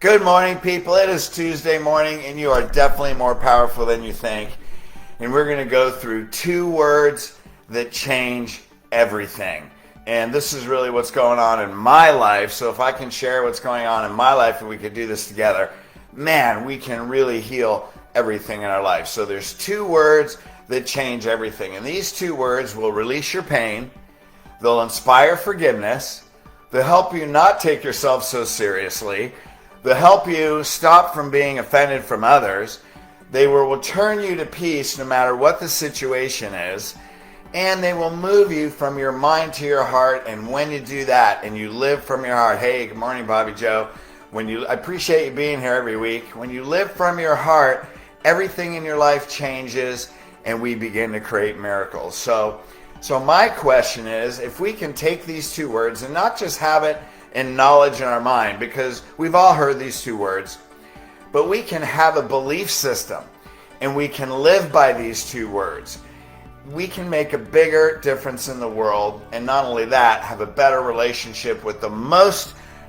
Good morning, people. It is Tuesday morning, and you are definitely more powerful than you think. And we're going to go through 2 words that change everything. And this is really what's going on in my life. So if I can share what's going on in my life and we could do this together, man, we can really heal everything in our life. So there's 2 words that change everything. And these 2 words will release your pain. They'll inspire forgiveness. They'll help you not take yourself so seriously. They'll help you stop from being offended from others. They will turn you to peace no matter what the situation is. And they will move you from your mind to your heart. And when you do that and you live from your heart, hey, good morning, Bobby Joe. I appreciate you being here every week. When you live from your heart, everything in your life changes and we begin to create miracles. So my question is, if we can take these 2 words and not just have it in knowledge in our mind, because we've all heard these 2 words, but we can have a belief system and we can live by these 2 words. We can make a bigger difference in the world, and not only that, have a better relationship with the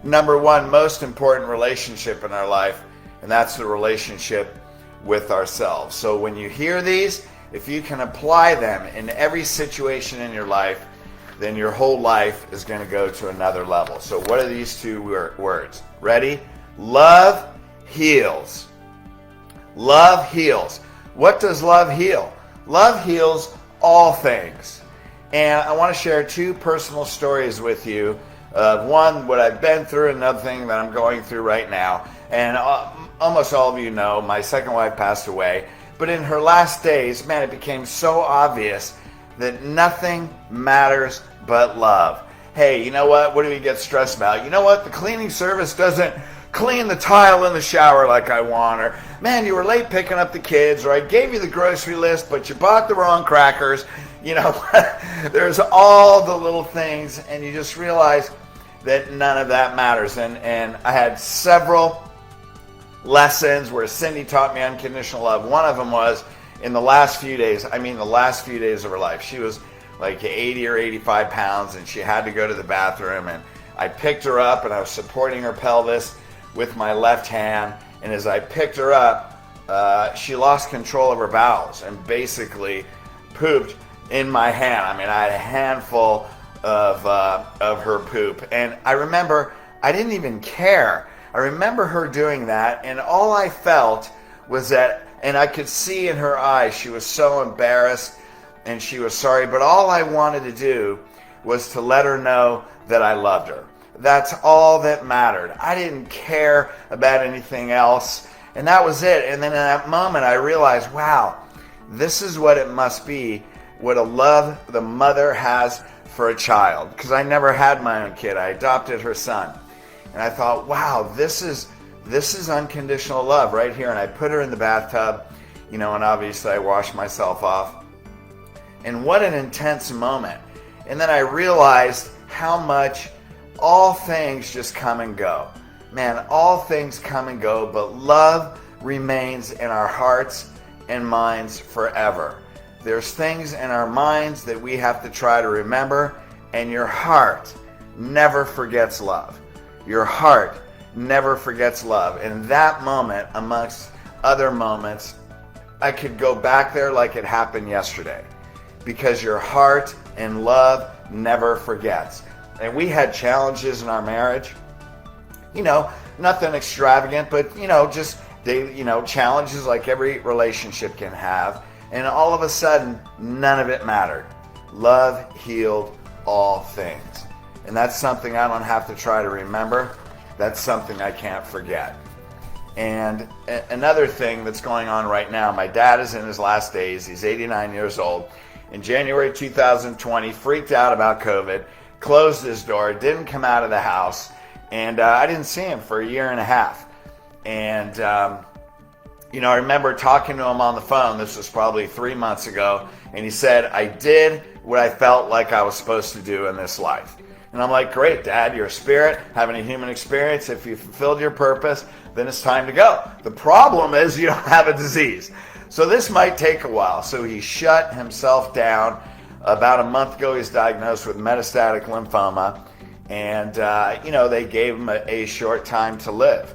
number one most important relationship in our life, and that's the relationship with ourselves. So when you hear these, if you can apply them in every situation in your life, then your whole life is going to go to another level. So what are these 2 words? Ready? Love heals. Love heals. What does love heal? Love heals all things. And I want to share 2 personal stories with you. One, what I've been through, another thing that I'm going through right now. And almost all of you know, my second wife passed away. But in her last days, man, it became so obvious that nothing matters but love. Hey, you know what? What do we get stressed about? You know what? The cleaning service doesn't clean the tile in the shower like I want. Or, man, you were late picking up the kids. Or I gave you the grocery list, but you bought the wrong crackers. You know, there's all the little things, and you just realize that none of that matters. And I had several lessons where Cindy taught me unconditional love. One of them was in the last few days of her life. She was like 80 or 85 pounds, and she had to go to the bathroom, and I picked her up, and I was supporting her pelvis with my left hand, and as I picked her up, she lost control of her bowels and basically pooped in my hand. I mean, I had a handful of her poop, and I remember I didn't even care. I remember her doing that, and all I felt was that, and I could see in her eyes, she was so embarrassed and she was sorry, but all I wanted to do was to let her know that I loved her. That's all that mattered. I didn't care about anything else, and that was it. And then in that moment, I realized, wow, this is what it must be, what a love the mother has for a child. Because I never had my own kid. I adopted her son. And I thought, wow, this is unconditional love right here. And I put her in the bathtub, and obviously I washed myself off. And what an intense moment. And then I realized how much all things just come and go. Man, all things come and go, but love remains in our hearts and minds forever. There's things in our minds that we have to try to remember, and your heart never forgets love. Your heart never forgets love. And that moment, amongst other moments, I could go back there like it happened yesterday, because your heart and love never forgets. And we had challenges in our marriage, nothing extravagant, but just challenges like every relationship can have. And all of a sudden, none of it mattered. Love healed all things. And that's something I don't have to try to remember. That's something I can't forget. And another thing that's going on right now, my dad is in his last days. He's 89 years old. In January 2020, freaked out about COVID, closed his door, didn't come out of the house, and I didn't see him for a year and a half. And, I remember talking to him on the phone. This was probably 3 months ago, and he said, I did what I felt like I was supposed to do in this life. And I'm like, great, Dad, you're a spirit, having a human experience. If you fulfilled your purpose, then it's time to go. The problem is you don't have a disease. So this might take a while. So he shut himself down. About a month ago, he was diagnosed with metastatic lymphoma. And, they gave him a short time to live.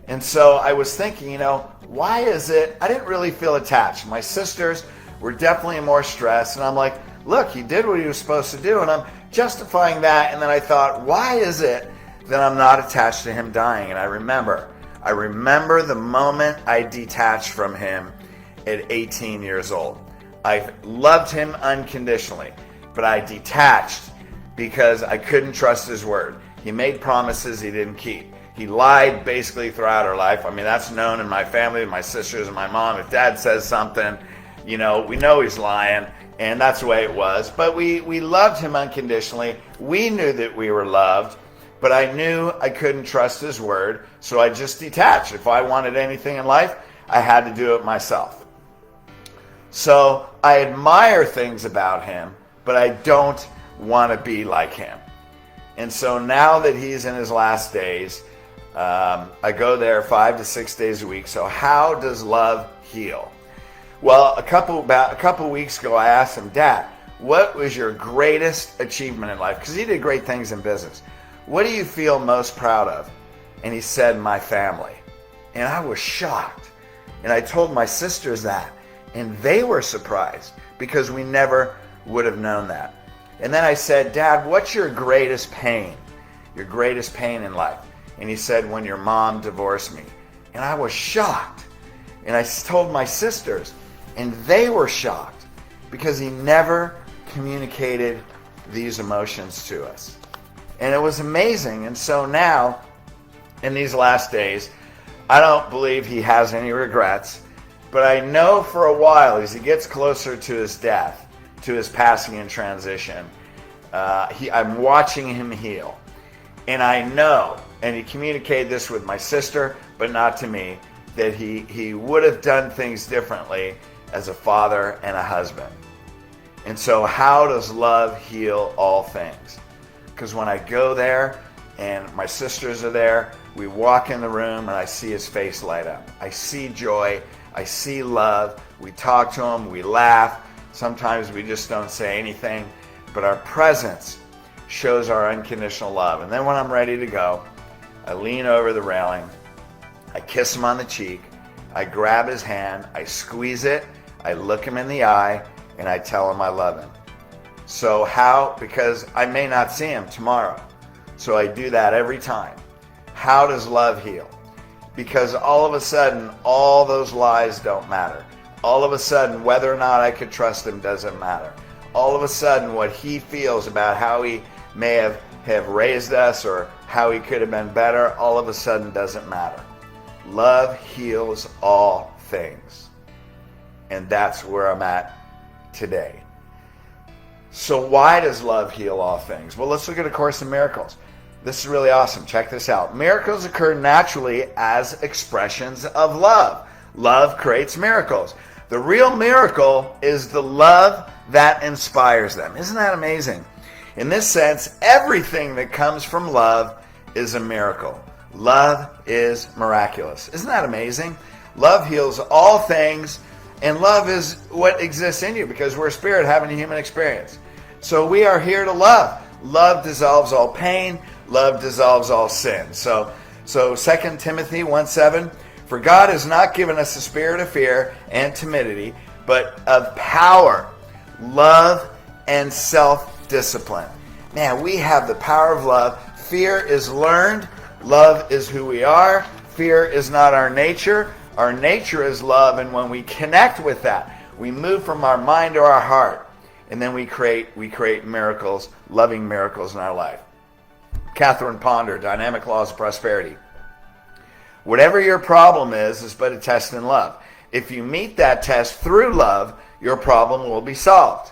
And so I was thinking, why is it I didn't really feel attached? My sisters were definitely more stressed, and I'm like, look, he did what he was supposed to do, and I'm justifying that. And then I thought, why is it that I'm not attached to him dying? And I remember the moment I detached from him at 18 years old. I loved him unconditionally, but I detached because I couldn't trust his word. He made promises he didn't keep. He lied basically throughout our life. I mean, that's known in my family, my sisters and my mom. If dad says something, we know he's lying, and that's the way it was. But we loved him unconditionally. We knew that we were loved, but I knew I couldn't trust his word, so I just detached. If I wanted anything in life, I had to do it myself. So I admire things about him, but I don't want to be like him. And so now that he's in his last days, I go there 5 to 6 days a week. So how does love heal? Well, about a couple weeks ago, I asked him, Dad, what was your greatest achievement in life? Because he did great things in business. What do you feel most proud of? And he said, my family. And I was shocked. And I told my sisters that, and they were surprised because we never would have known that. And then I said, Dad, what's your greatest pain? Your greatest pain in life? And he said, when your mom divorced me. And I was shocked. And I told my sisters, and they were shocked because he never communicated these emotions to us. And it was amazing. And so now, in these last days, I don't believe he has any regrets, but I know for a while, as he gets closer to his death, to his passing and transition, I'm watching him heal. And I know, and he communicated this with my sister, but not to me, that he would have done things differently as a father and a husband. And so how does love heal all things? Because when I go there and my sisters are there, we walk in the room and I see his face light up. I see joy. I see love. We talk to him. We laugh. Sometimes we just don't say anything, but our presence shows our unconditional love. And then when I'm ready to go, I lean over the railing. I kiss him on the cheek. I grab his hand. I squeeze it. I look him in the eye, and I tell him I love him. So how? Because I may not see him tomorrow. So I do that every time. How does love heal? Because all of a sudden, all those lies don't matter. All of a sudden, whether or not I could trust him doesn't matter. All of a sudden, what he feels about how he may have raised us or how he could have been better, all of a sudden doesn't matter. Love heals all things. And that's where I'm at today. So why does love heal all things? Well, let's look at A Course in Miracles. This is really awesome. Check this out. Miracles occur naturally as expressions of love. Love creates miracles. The real miracle is the love that inspires them. Isn't that amazing? In this sense, everything that comes from love is a miracle. Love is miraculous. Isn't that amazing? Love heals all things, and love is what exists in you because we're a spirit having a human experience. So we are here to love. Love dissolves all pain. Love dissolves all sin. So 2 Timothy 1:7, for God has not given us a spirit of fear and timidity, but of power, love, and self-discipline. Man, we have the power of love. Fear is learned. Love is who we are. Fear is not our nature. Our nature is love, and when we connect with that, we move from our mind to our heart, and then we create miracles, loving miracles in our life. Catherine Ponder, Dynamic Laws of Prosperity. Whatever your problem is but a test in love. If you meet that test through love, your problem will be solved.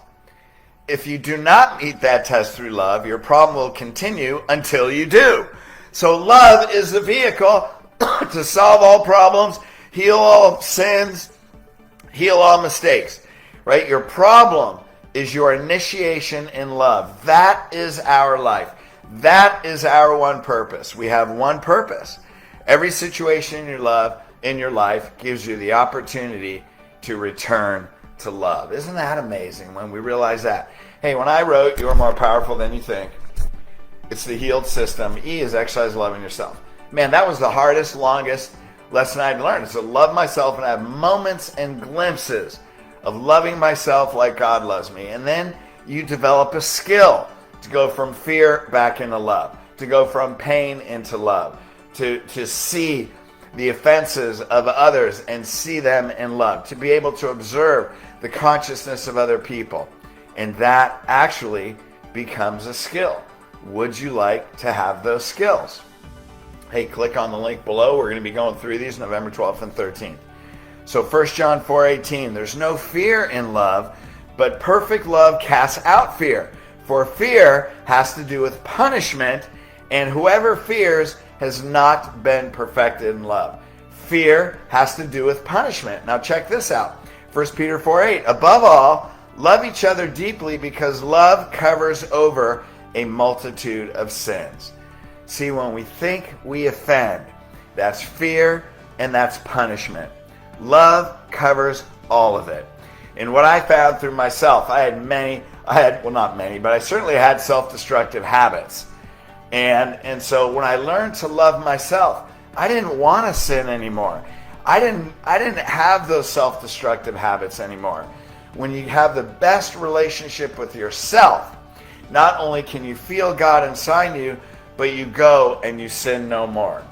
If you do not meet that test through love, your problem will continue until you do. So love is the vehicle to solve all problems, heal all sins, heal all mistakes. Right? Your problem is your initiation in love. That is our life. That is our one purpose. We have one purpose. Every situation in your life gives you the opportunity to return to love. Isn't that amazing when we realize that? Hey, when I wrote You Are More Powerful Than You Think, it's the healed system. E is exercise loving yourself. Man, that was the hardest, longest lesson I had to learn is to love myself and have moments and glimpses of loving myself like God loves me. And then you develop a skill to go from fear back into love, to go from pain into love, to see the offenses of others and see them in love, to be able to observe the consciousness of other people. And that actually becomes a skill. Would you like to have those skills? Hey, click on the link below. We're going to be going through these November 12th and 13th. So 1 John 4:18, there's no fear in love, but perfect love casts out fear. For fear has to do with punishment, and whoever fears has not been perfected in love. Fear has to do with punishment. Now check this out. 1 Peter 4:8, above all, love each other deeply because love covers over a multitude of sins. See, when we think we offend, that's fear and that's punishment. Love covers all of it. And what I found through myself, not many, but I certainly had self-destructive habits. And so when I learned to love myself, I didn't want to sin anymore. I didn't have those self-destructive habits anymore. When you have the best relationship with yourself, not only can you feel God inside you, but you go and you sin no more.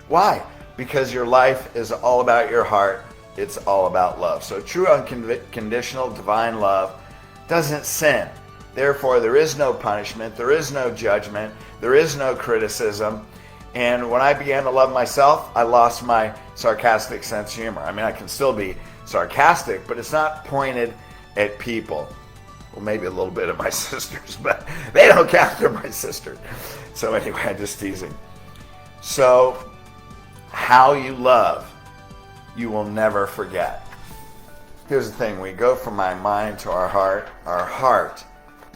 Why? Because your life is all about your heart. It's all about love. So true unconditional divine love doesn't sin. Therefore, there is no punishment. There is no judgment. There is no criticism. And when I began to love myself, I lost my sarcastic sense of humor. I mean, I can still be sarcastic, but it's not pointed at people. Well, maybe a little bit at my sisters, but they don't count. They're my sisters. So anyway, I'm just teasing. So how you love, you will never forget. Here's the thing. We go from my mind to our heart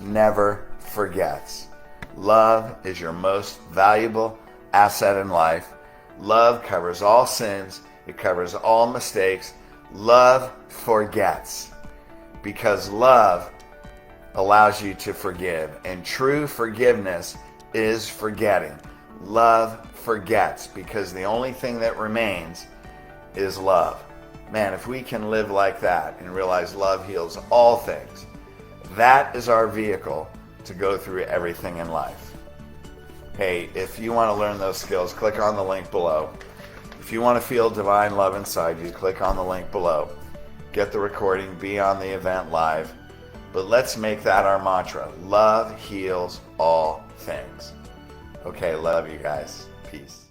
never forgets. Love is your most valuable asset in life. Love covers all sins. It covers all mistakes. Love forgets because love allows you to forgive. And true forgiveness is forgetting. Love forgets because the only thing that remains is love. Man, if we can live like that and realize love heals all things, that is our vehicle to go through everything in life. Hey, if you want to learn those skills, click on the link below. If you want to feel divine love inside you, click on the link below. Get the recording, be on the event live. But let's make that our mantra. Love heals all things. Okay, love you guys. Peace.